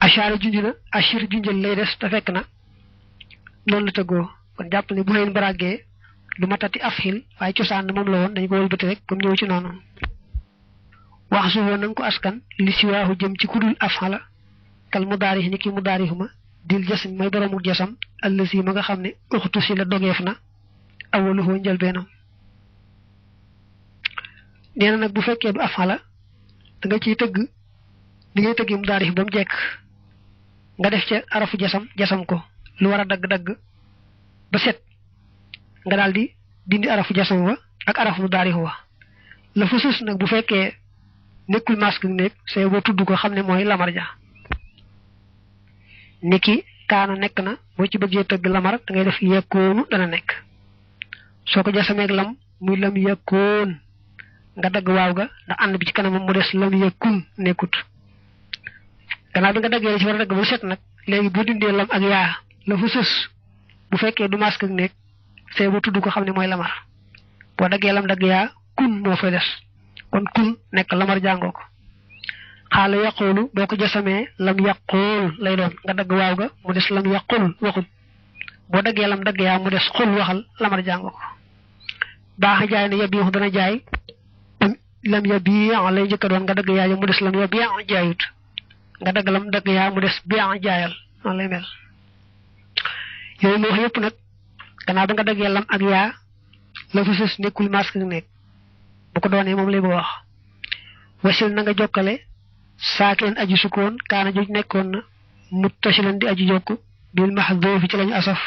ashara junjuna ashir junjal lay des ta fekk na non la teggo kon japp ni bu leen baragge du matati afhil way ciosan mom la won dañ ko wolbeuti rek comme ñew ci nonu waxsu won nang ko askan li siwaahu jëm ci kudul afhala kal mudarih ni ki mudarihuma dil jasm may borom jasam allasi ma nga xamne ukhtu ci la dogeef na awluhu njal benam neena nak bu fekke du afhala da nga ci teug li ngay teugim darih bam jek nga def ci arafu jasam ko lu wara dag dag ba set nga daldi dindi arafu jasam wa ak arafu darih wa la fusus nak bu fekke nekul masque nek sey bo tuddu ko xamne moy lamar ja niki kana nek na bo ci beugé teug lamar da ngay def yakunu dana nek soko jasame ak lam muy lam yakun nga dag waaw ga da and bi ci kanam mu dess lam yakun nekut gannaaw bi nga daggee ci war a dagg bu set nag léegi boo dindee lam ak yaa la fa sës bu fekkee du masque ak nekk see bu tudd ko xam ne mooy lamar boo daggee lam dagg yaa kun moo fay des kon kun nekk lamar jàngoo ko xaala yaqulu boo ko jasamee lam yaqul lay doon nga dagg waaw ga mu des lam yaqul waxul boo daggee lam dagg yaa mu des xul waxal lamar jàngoo ko baax jaay ne yabiixu dana jaay lam yabii lay njëkka doon nga dagg yaa mu des lam yabii jaayut nga dagalam dag ya mu dess bi'a jaayal non lay mel yoy mo wax yep nak gana ba nga dagge lam ak ya la fa sess nekul masque nek bu ko doone mom lay bo wax wasil na nga jokkale saken aji sukon kana joj nekkon na muttasilan di aji jokku bil mahdhuf ci lañu asaf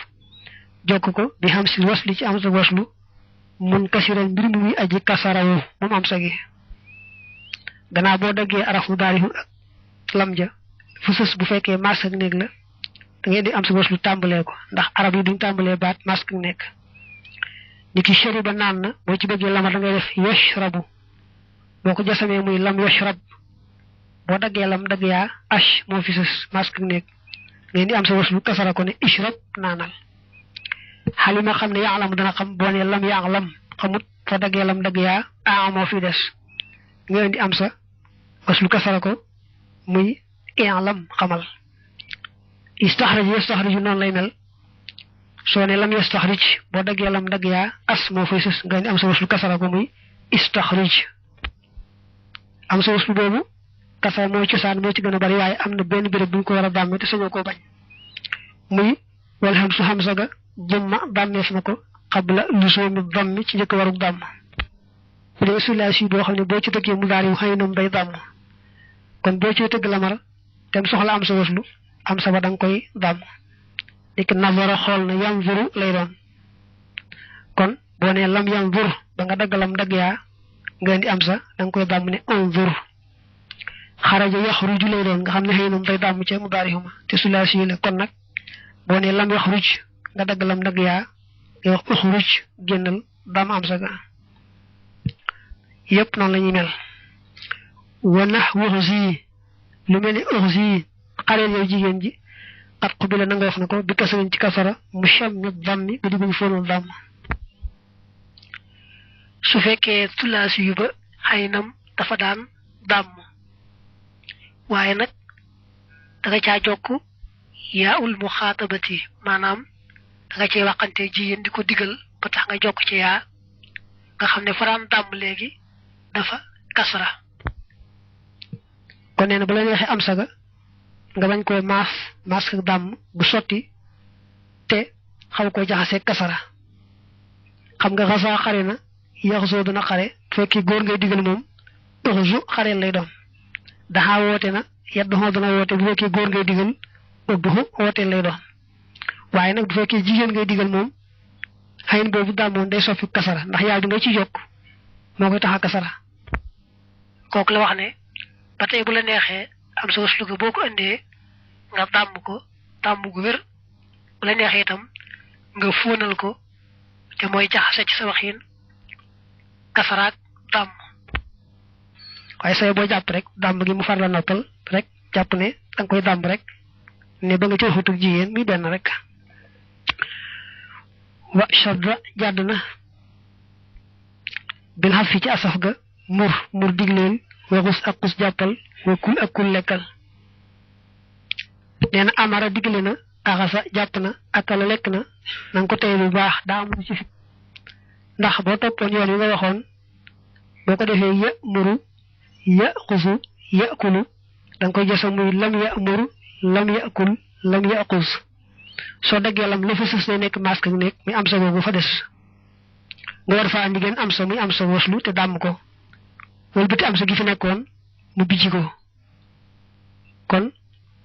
jokku ko bi hamsil wasli ci amsa waslu munkasiran bir muy aji kasarawu mom am sagi gana bo dagge arafu darihu lam ja fusus bu fekke masque ak nek la da ngay di am sa waslu tambale ko ndax arab yi duñ tambale baat masque nek niki shariba nan na bo ci bëgge lam da ngay def yashrabu boko jassame muy lam yashrab bo dagge lam dag ya ash mo fusus masque nek ngay di am sa waslu kasara ko ne ishrab nanal halima xamne ya'lam dana xam bo ne lam ya'lam xamut fa dagge lam dag ya a mo fi dess ngay di am sa waslu kasara ko muy i'lam xamal istaxraj yastaxrij non lay mel so ne lam yastaxrij bo dagge lam dag ya as mo fay sus nga am sa waslu kasara ko muy istaxrij am sa waslu bobu kasara mo ci saan mo ci gëna bari waye amna benn bëre buñ ko wara damé te sañu ko bañ muy wal hamsu hamza ga jëmma damef nako qabla lusum dam ci jëk waru dam bu sulasi bo xamne bo ci dagge mu daari xaynum day dam kon bo ci teug lamar tem soxla am sa waslu am sa ba dang koy dam dik nazara xol na yanzuru lay doon kon bo ne lam yanzur ba nga dagalam dag ya nga indi am sa dang koy dam ne unzur kharaja yakhruju lay doon nga xamne xeynum day dam ci mudarihuma te sulasi la kon nak bo ne lam yakhruj nga dagalam dag ya nga wax ukhruj gennal dam am sa ga yep non lañuy mel wa nahwuhu lu melni ukhzi xarel yow jigen ji qad qubila nga wax nako bi kasrin ci kasara mushammid dhammi bi dugu fonu dham su fekke tulasi yu ba xaynam dafa daan dam waye nak da nga ca jokku yaul mukhatabati manam da nga ci waxante jigen diko digal ba tax nga jokku ci ya nga xamne faram dam legi dafa kasra kon neena bu la waxe am saga nga bañ ko mas dam bu soti te xaw ko jaxase kasara xam nga xasa xarena yaxso dana xare fekki goor ngay digal mom toxu xare lay doon daha wote na yaddu ho dana wote bu fekki goor ngay digal oddu wote lay doon waye nak bu fekki jigen ngay digal mom xayn bobu damon day sofi kasara ndax yaa nga ci jokk moko taxa kasara kok la wax ne batay bu la nexé am so waslu ko boko andé nga tam gu wër bu la nexé tam nga fonal ko te moy jaxase ci sa waxine kasaraat dam waye say bo japp rek dam gi mu far la noppal rek japp ne dang koy dam rek ne ba nga ci xutuk jigen mi ben rek wa shadda jadna bil hafi ci asaf ga mur diglel wa gus akus jappal wa kul akul lekal neena amara digle na axasa jàpp na akala lekk na nang ko tey bu baax daa mu ci ndax boo toppoon yoon yi nga waxoon boo ko defee ya muru ya xusu ya kulu danga koy jësa muy lam ya muru lam ya kul lam ya xus soo daggee lam la fa sës ne nekk masque nekk muy am sa boobu fa des nga war fa andi gën am sa muy am sa waslu te dàmm ko wala biti am sa gi fi nekkoon mu bijji ko kon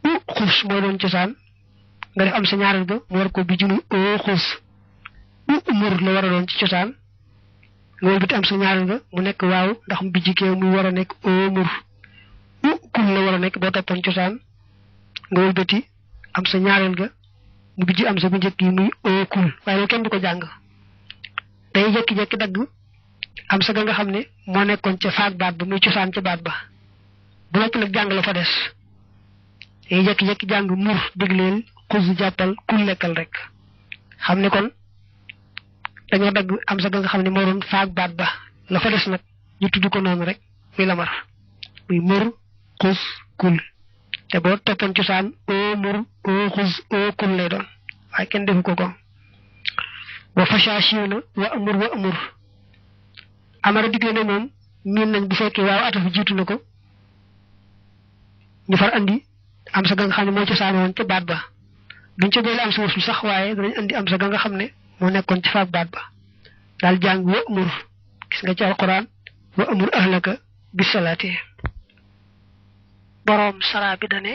u xus mooy doon cosaan nga def am sa ñaaral ga mu war ko bijji muy o xus u mur la war a doon ci cosaan nga wal biti am sa ñaaral ga mu nekk waaw ndax mu bijji kee muy war a nekk o mur u kul la war a nekk boo toppoon cosaan nga wal biti am sa ñaaral ga mu bijji am sa bu njëkk yi muy o kul waaye loolu kenn du ko jàng day jekki-jekki dagg am sa ga nga xam ne moo nekkoon ca faag baat ba muy cosaan ca baat ba bu noppi nag jàng la fa des day jekki-jekki jàng mur digleel xus jàppal kul lekkal rek xam ne kon dañoo dagg am sa ga nga xam ne moo doon faag baat ba la fa des nag ñu tudd ko noonu rek muy lamar muy mur xus kul te boo toppoon cosaan o mur o xus o kul lay doon waaye kenn defu ko ko wa fasha siiw na wa amur amara digle ne moom miin nañ bu fekkee waaw atafu jiitu na ko ñu far andi am sa ga nga xam ne moo cosaan woon ca baat ba duñ ca boole am sa waslu sax waaye danañ andi am sa ga nga xam ne moo nekkoon ci faak baat ba daal jàng wa amur gis nga ci alquran wa amur ahlaka bisalaati boroom sara bi dane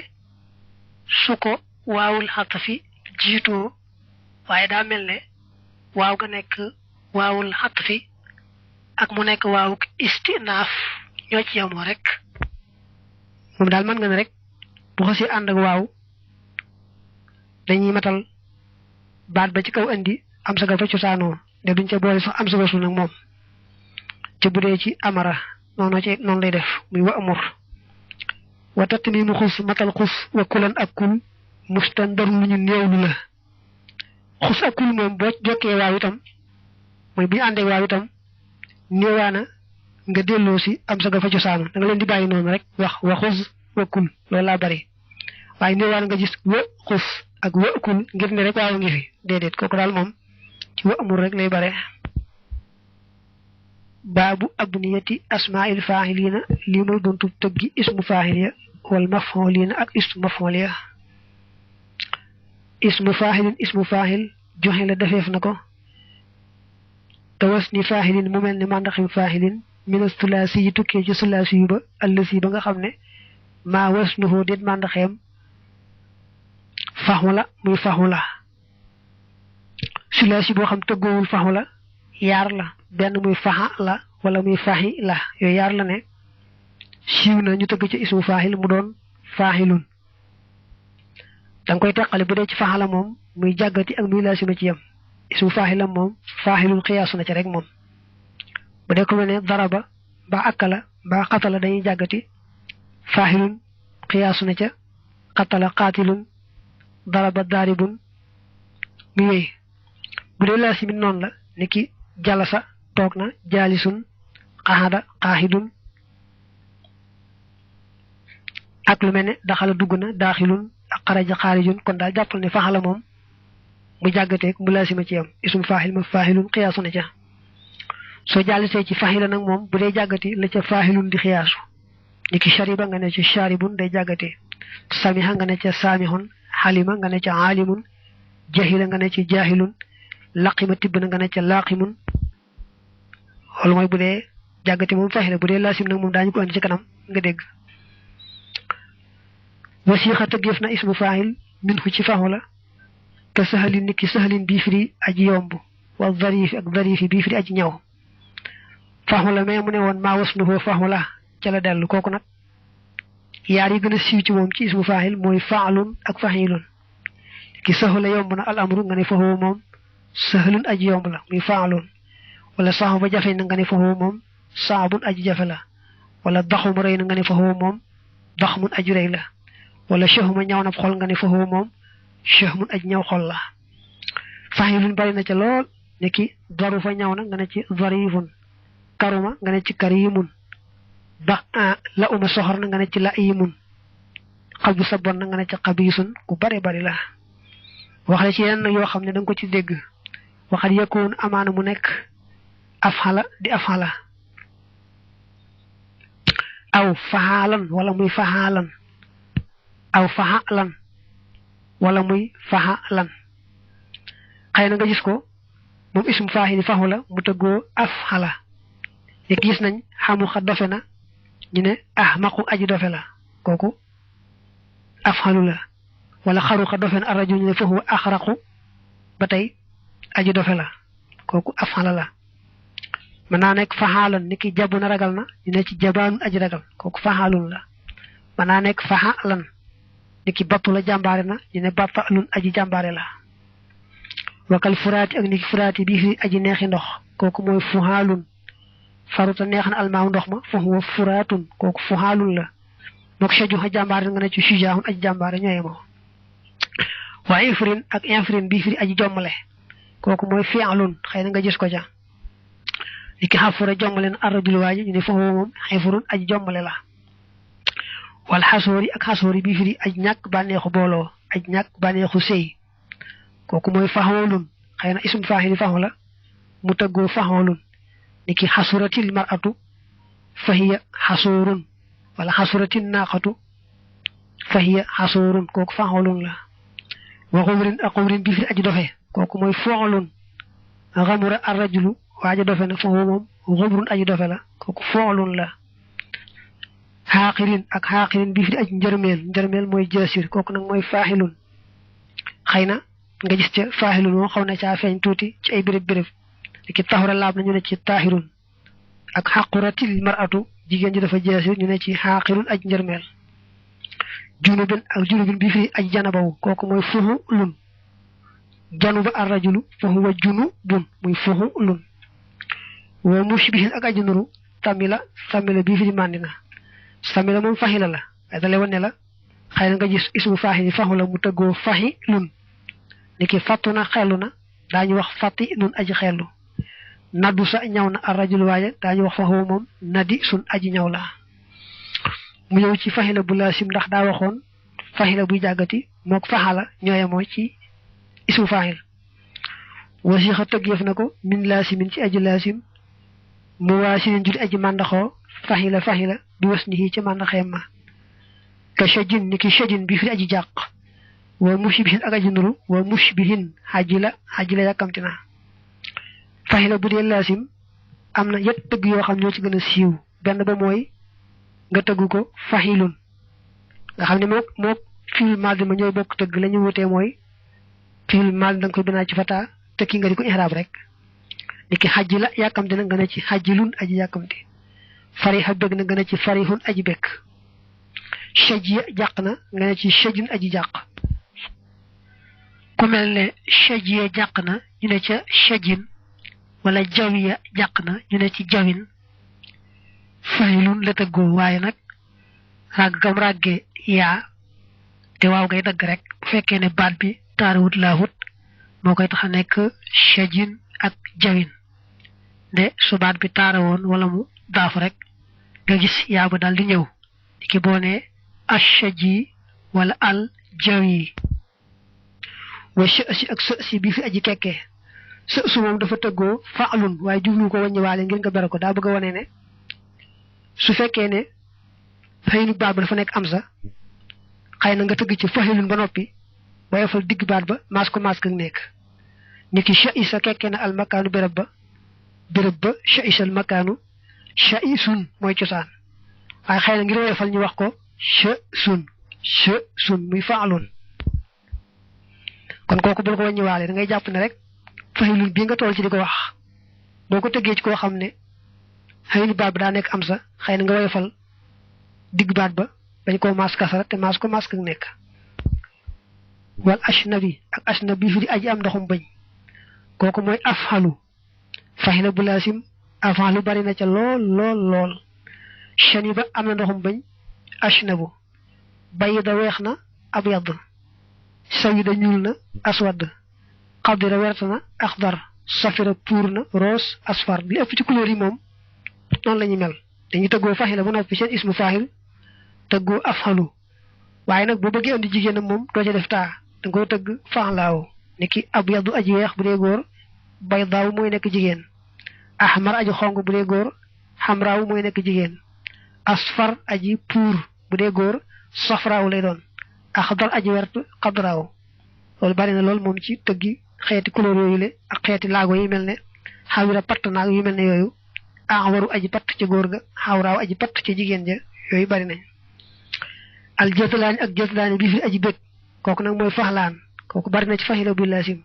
su ko waawul xatafi jiitoo waaye daa mel ne waaw ga nekk waawul xatafi ak mu nekk waaw istinaaf ñoo ci yemoo rek moom daal mën nga ne rek bu xasi ànd ak waaw dañuy matal baat ba ci kaw andi am sa ga fa cosaanoo de duñ ca boole sax am sa wasul nag moom ci bu dee ci amara noonu lay def muy wa amur wa tatmimu xus matal xus wa kulan ak kul mustandar lu ñu néewlu la xus ak kul moom boo jokkee waaw itam mooy bu ñu àndee waaw itam néewaana nga delloo si am sa ga fa cosaanu da nga leen di bàyyi noonu rek wax wa xus wa kul loolu laa bari waaye néewaana nga gis wa xus ak wa kul ngir ne rek waaw ngi fi déedéet kooku daal moom ci wa amul rek lay bare baabu abniyati asmaa'il faa'iliina lii mooy buntu tëggi ismu faa'il ya wal maf'uliina ak ismu maf'ul ya ismu faa'ilin ismu faa'il joxe la defeef na ko tawas ni faa'ilin mu mel ne màndaxim faa'ilin min as-sulaasi yi tukkee ci sulaasi yu ba allasi ba nga xam ne maa wasnuhu déet màndaxeem faxu la muy faxu la sulaasi boo xam tëggoowul faxu la yaar la benn muy faxa la wala muy faxi la yooyu yaar la ne siiw na ñu tëgg ci ismu faxil mu doon faxilun da nga koy teqale bu dee ci faxa la moom muy jàggati ak muy laasima ci yem ismu faxilam moom faxilun xiyaasu na ci rek moom bu dee ko mel ne daraba mbaa akala mbaa xatala dañuy jàggati faxilun xiyaasu na ca xatala xaatilun daraba daaribun muy wéy bu dee laasimi noonu la ni ki jalasa toog na jaalisun xaxada xaaxidun ak lu mel ne daxala dugg na daaxilun ak xaraja xaarijun kon daal jàppal ne faxala moom mu jàggateeg mu laasima ci yam isum faaxil ma faaxilun xiyaasu na ca soo jàllisee ci faxila nag moom bu dee jàggati la ca faaxilun di xiyaasu ni ki shariba nga ne ci sharibun day jàggatee samiha nga ne ca saamihun xalima nga ne ca aalimun jahila nga ne ci jaahilun laqima tibb na nga ne ca laqimun loolu mooy bu dee jàggati moom faxila bu dee laasim nag moom daañu ko andi ci kanam nga dégg wasiixa tëggeef na ismu faahil min fu ci faxu la ka sahalin niki sahalin bii firi aji yomb wa dharifi ak dharifi bii firi aji ñaw faxu la mais mu ne woon maa wasnuhu faxu la ca la dellu kooku nag yaar yi gën a siiw ci moom ci ismu faahil mooy faalun ak faxilun ki sahula yomb na al amru nga ne faxu moom sahalun aji yomb la muy faalun wala saxu ba jafe na nga ne faxu moom saabun aji jafe la wala daxum rëy na nga ne faxu moom daxmun aji rëy la wala shahuma ñaw na xol nga ne faxu moom shahmun aji ñaw xol la faxilun bari na ca lool ne ki daru fa ñaw na nga ne ci darifun karuma nga ne ci karimun ba la uma soxor na nga ne ci la imun xabisa bon nga ne ci xabisun ku bare bari la wax la ci yenn yoo xam ne da nga ko ci dégg waxal yakun amaana mu nekk afhala di afhala aw fahalan wala muy fahalan aw fahalan wala muy fahalan xeyna nga gis ko mom ismu fahili fahula mu teggo afhala ye gis nañ xamu xa dofena ñu ne ahmaqu aji dofela koku afhalu la wala kharu xa dofen arrajul ñu ne fahu akhraqu batay aji dofela koku afhala la mana nek fahalan niki jabuna ragal na ñu ne ci jabaan aji ragal koku fahalun la mana nek fahalan niki battu la jambare na ñu ne batalun aji jambare la wakal furati ak niki furati bi fi aji neexi ndox koku moy fuhalun faruta neexan almaaw ndox ma fa huwa furatun koku fuhalun la mok shaju ha jambare nga ne ci shujahun aji jambare ñoyemo wa ifrin ak infrin bi fi aji jommale koku moy fi'lun xeyna nga gis ko ja iki hafura jommalen arrajul waji ñu ne fa huwa mom ifrun aji jommale la wal hasori ak hasori bi fi aji ñak banexu bolo aji ñak banexu sey koku moy fahulun xeyna ism fahili fahula mu taggo fahulun niki hasuratil mar'atu fahiya hasurun wala hasuratin naqatu fahiya hasurun koku fahulun la wa qawrin aqawrin bi fi aji dofe koku moy fu'lun ghamura ar-rajulu waji dofe na fo mom ghamrun aji dofe la koku fu'lun la haqirin ak haqirin bi fi aji njermel moy jasir koku nak moy fahilun xeyna nga gis ci fahilun mo xawna ci feñ tuti ci ay birib ki tahura lab na ñu ne ci tahirun ak haquratil mar'atu jigen ji dafa jasir ñu ne ci haqirun aji njermel junubin bi fi aji janabaw koku moy fuhulun januba ar-rajulu fa huwa junubun muy fuhulun wa mushbihin ak aji nuru tamila bi fi mandina samila mom fahila la dale wone la xeyna nga gis ismu fahili fahula mu teggo fahilun niki fatuna xeluna dañu wax fati nun aji xelu nadu sa ñawna ar-rajul waja dañu wax fahu mom nadi sun aji ñaw la mu ñew ci fahila bu lasim ndax da waxon fahila bu jagati mok fahala ñoyamo ci ismu fahil wasixa teggef nako min lasimin ci aji lasim muwasilin judi aji mandaxo fahila bi wasnihi ci mandaxem ma ka shajin niki shajin bi fi aji jaq wa mushbihin ak aji nuru wa mushbihin hajila yakamtina fahila bu de lasim amna yett teug yo xam ñoo ci gëna siiw benn ba moy nga teggu ko fahilun nga xamne mok fil madi ma ñoy bok teug lañu wote moy fil mal dang ko bina ci fata te ki nga diko ihrab rek niki hajila yakamti na nga ne ci hajilun aji yakamti fariha bëgg na nga ne ci farihun aji bekk shajiya jaqna nga ne ci shajin aji jaq ku melne shajiya jaqna ñu ne ci shajin wala jawiya jaqna ñu ne ci jawin fahilun la teggo waye nak rag gam ragge ya te waaw ngay dag rek bu fekkee ne baat bi tarawut lahut mo koy tax nek shajin ak jawin de su baat bi tarawon wala mu daaf rek nga gis yaa ba dal di ñew ki boné ashaji wala al jawi wa shasi ak shasi bi fi aji kekke su mom dafa teggo fa'lun way jublu ko wañi walé ngir nga berako da bëgg woné né su fekkee ne faynu baat dafa nek am sa xeyna nga tegg ci fahilun ba nopi waye fal digg baat ba masko ak nek niki sha'isa kekke na al makanu berab ba sha'isa al makanu sha'isun moy ciosan ay xeyna ngir waye fal ñu wax ko sha'sun muy fa'lun kon koku bu ko wañi walé da ngay japp ne rek fahilun bi nga tol ci diko wax boko teggé ci ko xamné hayni baat da nek am sa xeyna nga waye fal digg baat ba dañ ko mas kasara te mas ak nek wal ashnabi ak ashnabi fi aji am ndoxum bañ koku moy afhalu fahila bu lasim afhalu bari na ca lol shaniba am na ndoxum bañ ashnabu bayida weexna abyad sayida ñulna aswad qadira wertana akhdar safira purna ros asfar li ëpp ci couleur yi mom non lañu mel dañu teggo fahila bu nopi seen ismu fahil teggo afhalu waaye nag bu bëggee andi jigéenam moom doo ca def taa da nga koy tëgg fa'laaw niki abyadu aji weex bu dee góor baydaaw mooy nekk jigéen ahmar aji xonq bu dee góor xamraaw mooy nekk jigéen asfar aji puur bu dee góor safraaw lay doon axdar aji wert xadraaw loolu bari na lool moom ci tëggi xeeti couleur yooyu le ak xeeti laago yi mel ne xawira patt naag yu mel ne yooyu awaru aji patt ci góor ga xawraaw aji patt ci jigéen ja yooyu bari nañ al jëtlaani ak jëtlaani bi fi aji bég kooku nag mooy faxlaan kooku bari na ci faxila bu laasim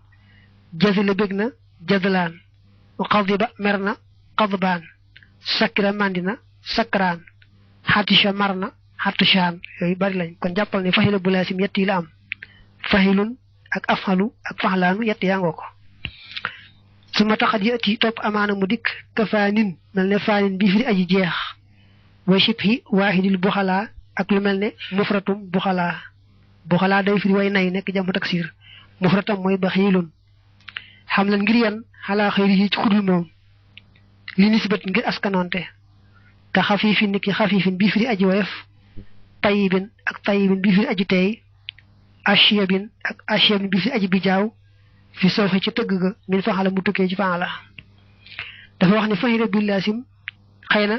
jazila bég na jazlaan xadiba mer na xadbaan sakira mandina sakraan xatisha mar na xatishaan yooyu bari lañ kon jàppal ne faxila bu laasim yett yi la am fahilun ak afhalu ak faxlaanu yett yaa ngoo ko su ma taxat yëti topp amaana mu dikk ka faanin mel ne faanin bi fi aji jeex way shibhi waahidil buxalaa ak lu mel ne mufratum buxalaa day firi way nay nekk jàmm taksir mufratam mooy baxiilun xam lan ngir yan xalaa xëyri yi ci xudul moom li nisbat ngir askanoonte ka xafiifin niki xafiifin bi firi aji woyof tayibin ak tayibin bi firi aji teey ashiyabin ak ashiyabin bi firi aji bijaaw fi sooxe ci tëgg ga min faxala mu tukkee ci faxala dafa wax ne fahila bil laasim xëy na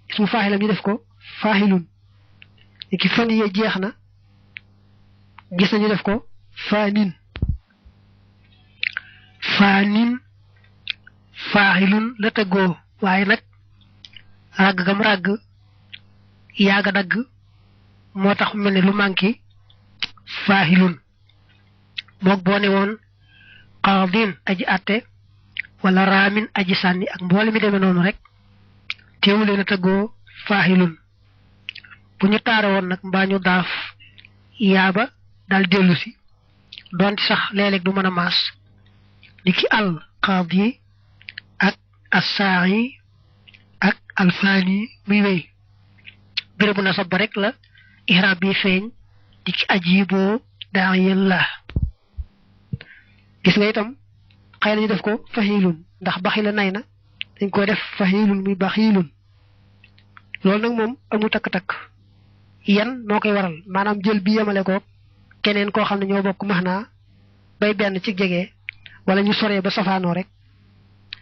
ismu faaxilam ñu def ko faahilun ki fan yee jeex na gis nañu def ko faanin faaxilun la tëggoo waaye nag ràgg gam ràgg yaaga dagg moo tax mel ne lu manqué faahilun moog boo ne woon qaadin aji atte wala raamin aji sànni ak mboole mi demee noonu rek teewulee na tëggoo faahilun bu ñu taare woon nag mbaa ñu daaf yaaba daal dellu si doonte sax léeg-léeg du mën a maas di ki al qaadi ak assaayi ak alfaani muy wéy bérébu na sab rek la ihraab bi feeñ di ki ajiboo daayillah gis nga itam xëy na ñu def ko fahilun ndax baxila nay na dañ koy def fahilun muy baxilun loolu nag moom amul takk-takk yan moo koy waral maanaam jël bi yemale ko keneen koo xam ne ñoo bokk max naa bay benn ci jege wala ñu soree ba safaanoo rek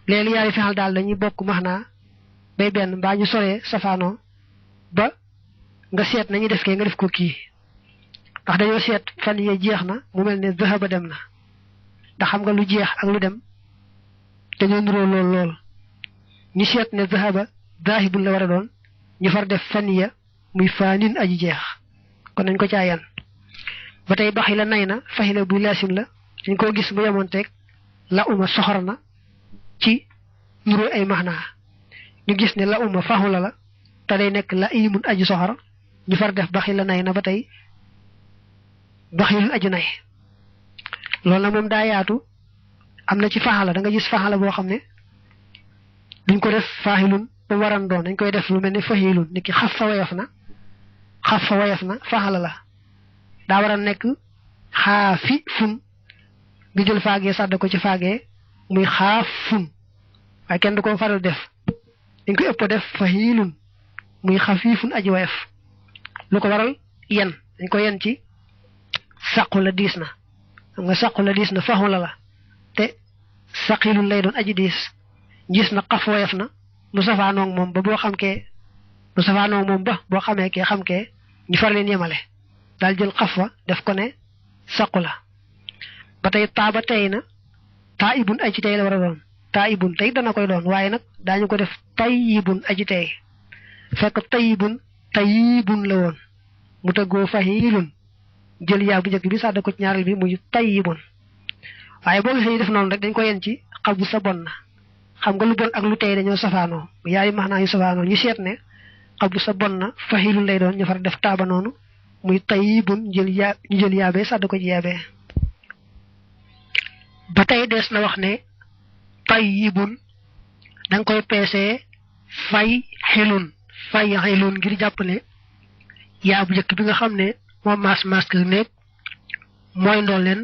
léegi yaari fexal daal dañuy bokk max naa bay benn mbaa ñu soree safaanoo ba nga seet nañu def kee nga def ko kii ndax dañoo seet fan yee jeex na mu mel ne zahaba dem na ndax xam nga lu jeex ak lu dem dañoo nuroo lool ñu seet ne zahaba daahibun la war a doon ñu far def fan ya muy faanin aji jeex kon nañ ko caayan ba tey baxi la nay na faxila bu laasim la dañ koo gis mu yemoon teeg la uma soxor na ci nuroo ay maxnaa ñu gis ne la uma faxula la te day nekk la imun aji soxor ñu far def baxi la nay na ba tey baxilun aji nay loolu na moom daa yaatu am na ci faxala da nga gis faxala boo xam ne duñ ko def faaxilun ba waran doon dañ koy def lu mel ne fahilun niki xaf fa wayaf na faxala la daa war a nekk xaafi fun nga jël faagee sàdd ko ci faagee muy xaaf fun waaye kenn du ko faral def dañ koy ëpp def fahilun muy xafiifun aji wayaf lu ko waral yen dañ ko yen ci saqu la diis na xam nga saqu la diis na faxu la te saqilun lay doon aji diis gis na xaf wayaf na mu safaanoog moom ba boo xamee kee xam kee ñu far leen yemale daal jël xaf wa def ko ne saqu la ba tey taaba tey na taayibun aji tey la war a doon taayibun tey dana koy doon waaye nag daañu ko def tayyibun aji tey fekk tayyibun la woon mu tëggoo fahilun jël yaa bu njëkk bi sàdda ko ci ñaareel bi muy tayyibun waaye boo gisee ñu def noonu rek dañ ko yen ci xabu sa bon na xam nga lu bon ak lu tey dañoo safaanoo yaari maanaa yu safaanoo ñu seet ne xabu sa bon na fahilun lay doon ñu far def taaba noonu muy tayyibun ñu jël yaabee sàdd ko ci yaabee ba tey des na wax ne tayyibun danga koy peesee fay xilun ngir jàppale yaa bu njëkk bi nga xam ne moom maas ka nekk mooy ndoo leen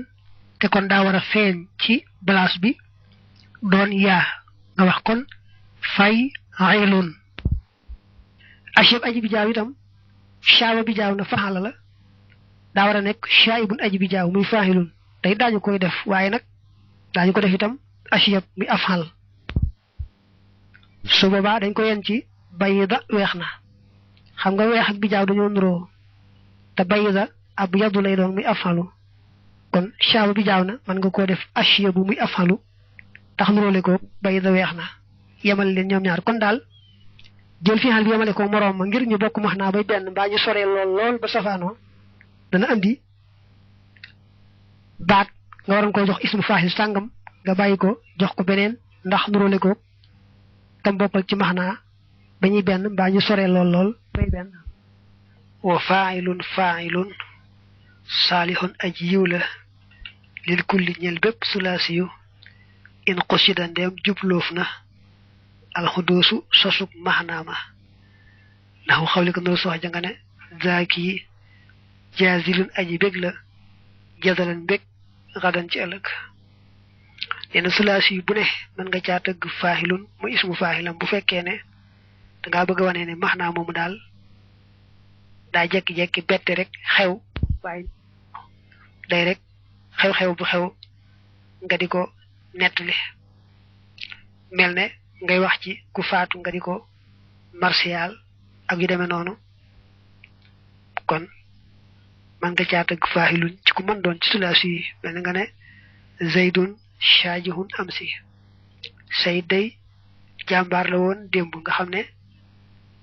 te kon daa war a feeñ ci place bi doon yaa nga wax kon fay xilun acheb aji bi jaaw itam shaaba bi jaaw na faxala la daa war a nekk shaibun aji bi jaaw muy faahilun tey daañu koy def waaye nag daañu ko def itam ashyab muy afhal su boobaa dañ ko yen ci bayida weex na xam nga weex ak bi jaaw dañoo nuroo te bayida ab yadu lay doon muy afhalu kon shaabu bi jaaw na mën nga koo def ashyabu muy afhalu tax nuróole ko bayida weex na yemal leen ñoom ñaar kon daal jël fi xal bi yemale ko moroom ma ngir ñu bokk max naa bay benn mbaa ñu soree lool ba safaanoo dana andi baat nga waroon koo jox ismu faahil sàngam nga bàyyi ko jox ko beneen ndax nuróole ko tam bokkal ci max naa ba ñuy benn mbaa ñu soree lool bay benn wa faa'ilun saalihun aji yiw la lil kulli ñel bépp sulaasiyu in qusida ndeem jubloof na alxudoosu sosug maxnaama ndax xawli ko noo sox janga ne zaaki jaazilun aji bég la jadalan bég xadan ci ëllëg yenn sulaasi bu ne mën nga caa tëgg faahilun mu ismu faahilam bu fekkee ne dangaa bëgg a wane ne maxnaa moomu daal daa jekki-jekki bette rek xew waaye day rek xew-xew bu xew nga di ko nettali mel ne ngay wax ci ku faatu nga di ko martial ak yu demee noonu kon man nga caa tëgg faahilun ci ku mën doon ci sulaasi yi mel nga ne zaydun shaajihun amsi sayd day jàmbaar la woon démb nga xam ne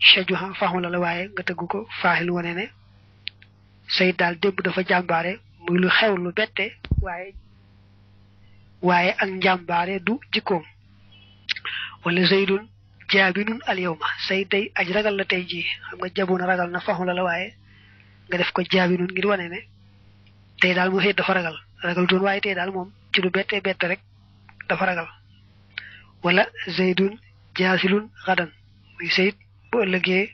shajuha faxu la waaye nga tëgg ko faahil wane ne sayd daal démb dafa jàmbaare muy lu xew lu bette waaye ak njàmbaare du jikkoom wala zaydun jaabinun al yawma sayd day aj ragal la tey jii xam nga jabuna ragal na faxu la waaye nga def ko jaabinun ngir wane ne tey daal mu xëy dafa ragal doon waaye tey daal moom ci lu bette rek dafa ragal wala zaydun jaasilun xadan muy sayd bu ëllëgee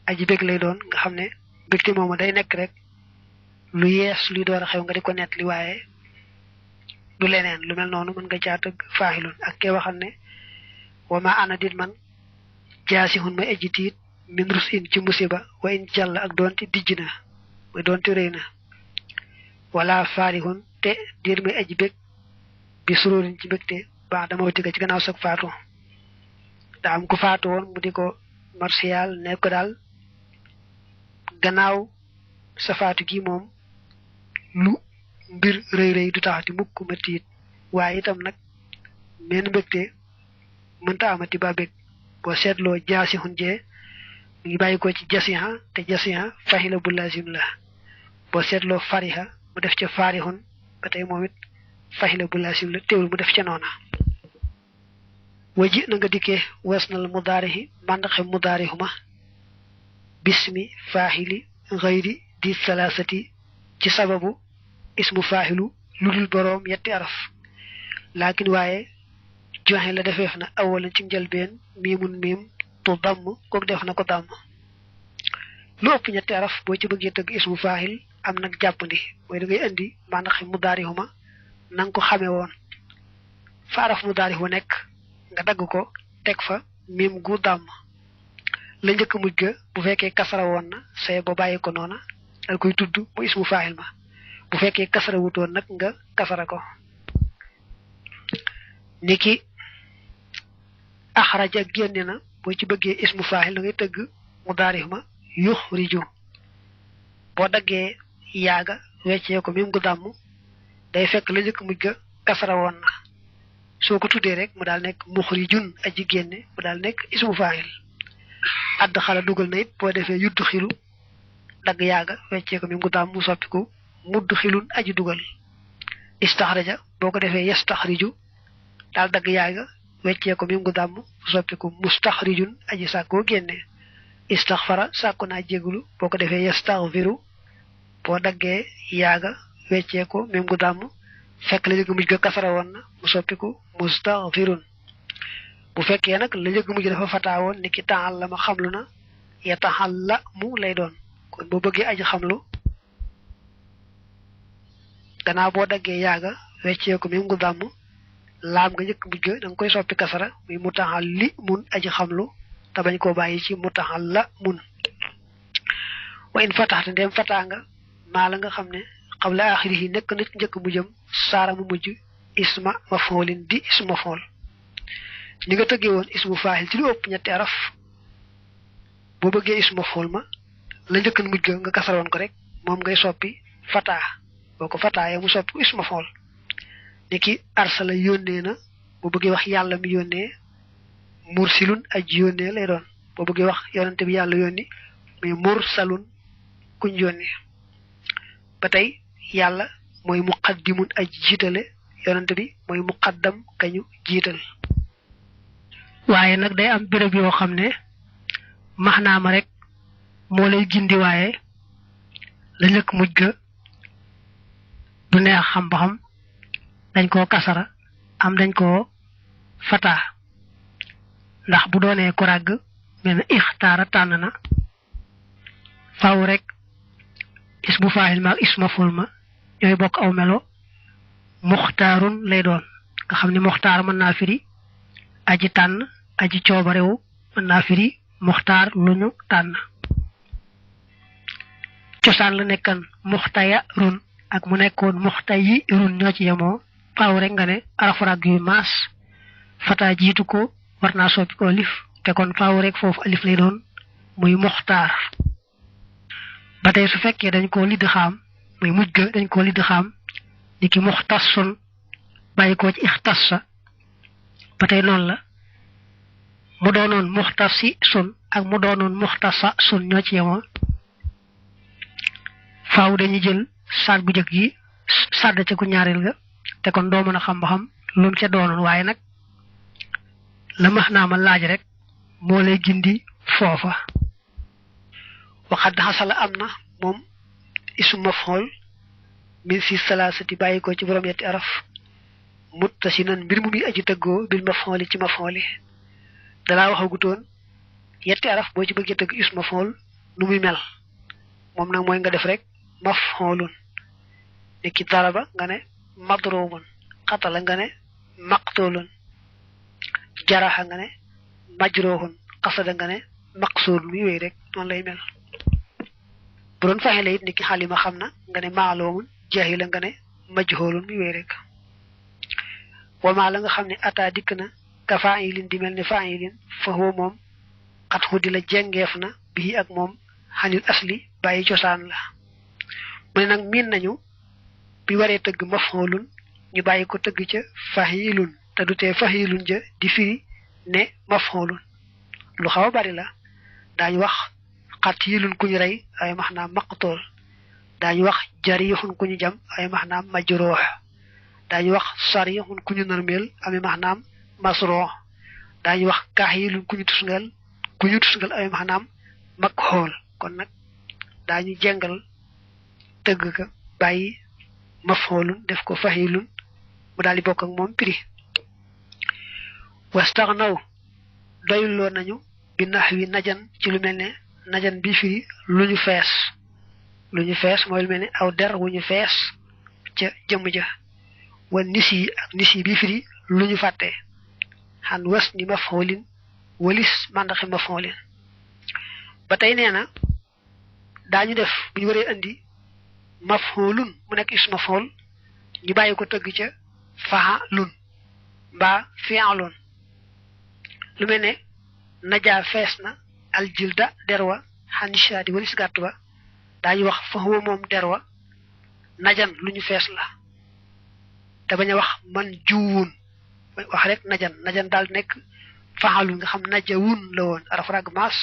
aji bég lay doon nga xam ne bégte moomu day nekk rek lu yees luy door a xew nga di ko nett li waaye du leneen lu mel noonu mën nga caa tëgg faahilun ak kee waxal ne wa ma ana dit man jaasihun may aji tiit min rus in ci musiba wa in jàll ak doonte dijj na mooy doonte rëy na wala faarihun te diir may aji bég bi suróorin ci mbégte baax dama watiga ci gannaaw sag faatu daa am ku faatu woon mu di ko martial ne ko daal gannaaw sa faatu gi moom lu mbir rëy du taxati mukk ma tiit waaye itam nag menn mbégte mënta amati ba bég boo seetloo jaasihun jee mi ngi bàyyi ko ci jasiha te jasiha fahila bu lazim la boo seetloo fariha mu def ca farihun ba tey moom it fahila bu lazim la teewul mu def ca noona waji na nga dikkee wasnal mudaarihi màndaxe mudaarihuma bismi faahili xayri di salaasati ci sababu ismu faahilu lu dul boroom yetti araf laakin waaye joxe la defeef na awalan ci njëlbeen miimun miim tu damm kook def na ko damm lu ëpp ñetti araf boo ci bëggee tëgg ismu faahil am nag jàppandi mooy da ngay indi màndaxe mudaarihuma na nga ko xame woon fa araf mudaarihu nekk nga dagg ko teg fa miim gu dàmm la njëkk mujj ga bu fekkee kasara woon na say ba bàyyi ko noona dal koy tudd mu ismu faahil ma bu fekkee kasara wutoon nag nga kasara ko niki axraja génne na boo ci bëggee ismu faahil da ngay tëgg mudaarih ma yuxriju boo daggee yaaga weccee ko miim gu dàmm day fekk la njëkk mujj ga kasara woon na soo ko tuddee rek mu daal nekk muxrijun aji génne mu daal nekk ismu faahil add xala dugal na it boo defee yudd xilu dagg yaaga weccee ko mi ngu daam mu soppiku mudd xilun aji dugal istaxraja boo ko defee yastaxriju daal dagg yaaga weccee ko mi ngu daam mu soppiku mustaxrijun aji sàkkoo génne istaxfara sàkku naa jégulu boo ko defee yastaxfiru boo daggee yaaga weccee ko mi ngu daam fekk la njëkk mujj ga kasara woon na mu soppiku mustaxfirun bu fekkee nag la njëkk mujj dafa fataawoon ni ki taxal la ma xamlu na ya taxal la mu lay doon kon boo bëggee aji xamlu gannaaw boo daggee yaaga weccee ko mi ngu dàmm laam nga njëkk mujj ga da nga koy soppi kasara muy mu taxal li mun aji xamlu te bañ koo bàyyi ci mu taxal la mun wa in fataxte ndem fataa nga maa la nga xam ne qabla axirihi nekk nit njëkk mu jëm saara mu mujj isma maf'ulin di ismu maf'ul ni nga tëggee woon ismu faahil ci lu ëpp ñetti araf boo bëggee ismu maf'ul ma la njëkk mujj ga nga kasaroon ko rek moom ngay soppi fataa boo ko fataayee mu soppi ismu maf'ul niki arsala yónnee na boo bëggee wax yàlla mi yónnee mursilun aji yónnee lay doon boo bëggee wax yonante bi yàlla yónni muy mursalun kuñ yónni ba tey yàlla mooy muqaddimun aji jiitale yonante bi mooy muqaddam kañu jiital waaye nag day am béréb yoo xam ne maxnaama rek moo lay gindi waaye la njëkk mujj ga du neex xam ba xam dañ koo kasara am dañ koo fataa ndax bu doonee ko ràgg mel na ixtaara tànn na faaw rek ismu faahil ma ak ismu maf'ul ma ñooy bokk aw melo muxtaarun lay doon nga xam ne muxtaar mën naa firi aji tànn aji coobarewu mën naa firi muxtaar lu ñu tànn cosaan la nekkan muxtaya run ak mu nekkoon muxtayi run ñoo ci yemoo faaw rek nga ne arafu ràgg yu maas fata jiitu ko war naa soppi ko alif te kon faaw rek foofu alif lay doon muy muxtaar ba tey su fekkee dañ koo lidd xaam muy mujj ga dañ koo lidd xaam ni ki muxtasun bàyyi ko ci ixtassa ba tey noonu la mu doonoon muxtasi sun ak mu doonoon muxtasa sun ñoo ci yemoo faaw dañuy jël saat bu jëkk gi sàdd ca ku ñaareel ga te kon doo mën a xam ba xam lu mu ca doonoon waaye nag la max naa ma laaj rek moo lay gindi foofa waxad xasala am na moom ismu maf'ul min fi salaasati bàyyi ko ci borom yetti araf muttasinan mbir mu muy aji tëggoo bil maf'uli ci maf'uli dalaa waxagutoon yetti araf boo ci bëggee tëgg ismu maf'ul nu muy mel moom nag mooy nga def rek maf'ulun nekki daraba nga ne madrubun qatala nga ne maqtulun jaraxa nga ne majruhun qasada nga ne maqsuur muy wéy rek noonu lay mel bu doon faxele it niki xalima xam na nga ne maalumun jahila nga ne majhulun muy wéy rek wama la nga xam ne ata dikk na ka fa'ilin di mel ne fa'ilin fa huwa moom xat xuddi la jengeef na bii ak moom xanil asli bàyyi cosaan la mu ne nag miin nañu bi waree tëgg maf'ulun ñu bàyyi ko tëgg ca fa'ilun te du tee fa'ilun ja di firi ne maf'ulun lu xaw a bari la daañu wax qatilun ku ñu rey ay maanaam maqtul daañu wax jarihun ku ñu jam ay maanaam majruh daañu wax sarihun ku ñu narmeel ay maanaam masruh daañu wax kahilun ku ñu tusngal ay maanaam makhul kon nag daañu jengal tëgg ka bàyyi maf'ulun def ko fa'ilun mu daal di bokk ak moom prix wastaghnaw doyuloo nañu bi nahwi najan ci lu mel ne najan bi firi lu ñu fees mooy lu mel ne aw der wu ñu fees ca jëmm ja wa nisi ak nisi bi firi lu ñu fàtte xan was ni maf'ulin walis màndaxi maf'ulin ba tey nee na daañu def bu ñu waree andi maf'ulun mu nekk ismu maf'ul ñu bàyyi ko tëgg ca fa'alun mbaa fi'alun lu mel ne najaa fees na aljilda derwa xanishaadi walis gàtt ba daañu wax fa huwa moom derwa najan lu ñu fees la te bañ a wax man juwun wax rek najan daal nekk fa'alun nga xam najawun la woon araf rag maas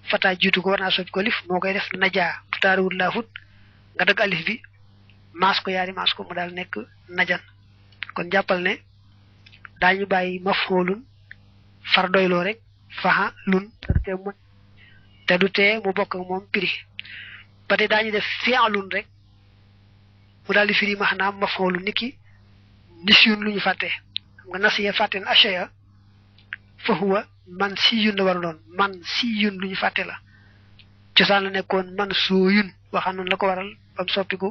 fata jiitu ko war naa soppi ko lif moo koy def najaa bu taariwul laafut nga dëgg alif bi maas ko yaari maas ko mu daal nekk najan kon jàppal ne daañu bàyyi maf'ulun far doyloo rek fa'alun te du tee mu bokk ak moom prix ba tey daañu def fi'alun rek mu daal di firi maanaam maf'ulun niki nisyun lu ñu fàtte xam nga nasiya fàtte na ashaya fa huwa man siyun la war doon man siyun lu ñu fàtte la cosaan la nekkoon man sooyun waxaan noonu la ko waral bam soppiku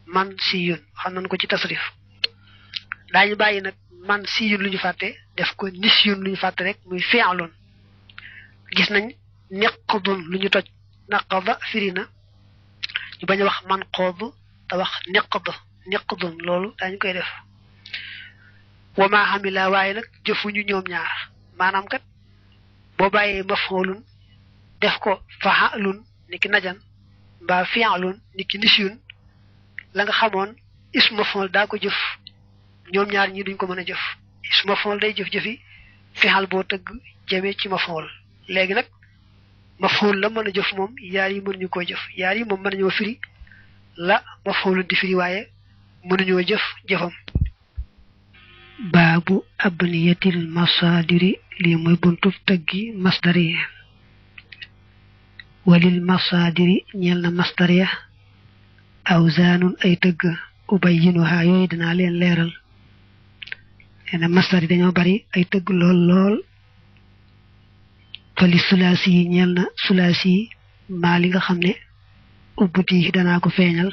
man siyun waxaan noonu ko ci tasrif daañu bàyyi nag man siyun lu ñu fàtte def ko nisyun lu ñu fàtte rek muy fi'alun gis nañ niqdun lu ñu toj naqada firi na ñu bañ wax man xood te wax niqdun loolu dañ koy def wama hamila waaye nag jëfuñu ñoom ñaar maanaam kat boo bàyyee maf'ulun def ko fa'alun niki najan mbaa fi'alun niki nisyun la nga xamoon ismu maf'ul daa ko jëf ñoom ñaar ñi duñ ko mën a jëf ismu maf'ul day jëf-jëfi fi'al boo tëgg jëmee ci maf'ul léegi nag maf'ul la mën a jëf moom yaar yi mënuñu koo jëf yaar yi moom mën nañoo firi la maf'ul di firi waaye mënuñoo jëf jëfam baabu abniyatil masadiri lii mooy buntub tëggi masdari walil masadiri ñeel na masdar ya awzaanun ay tëgg ubayyinuha yooyu dinaa leen leeral neena masdar yi dañoo bari ay tëgg lool fali sulaasi yi ñeel na sulaasi yi maa li nga xam ne ubbuti danaa ko feeñal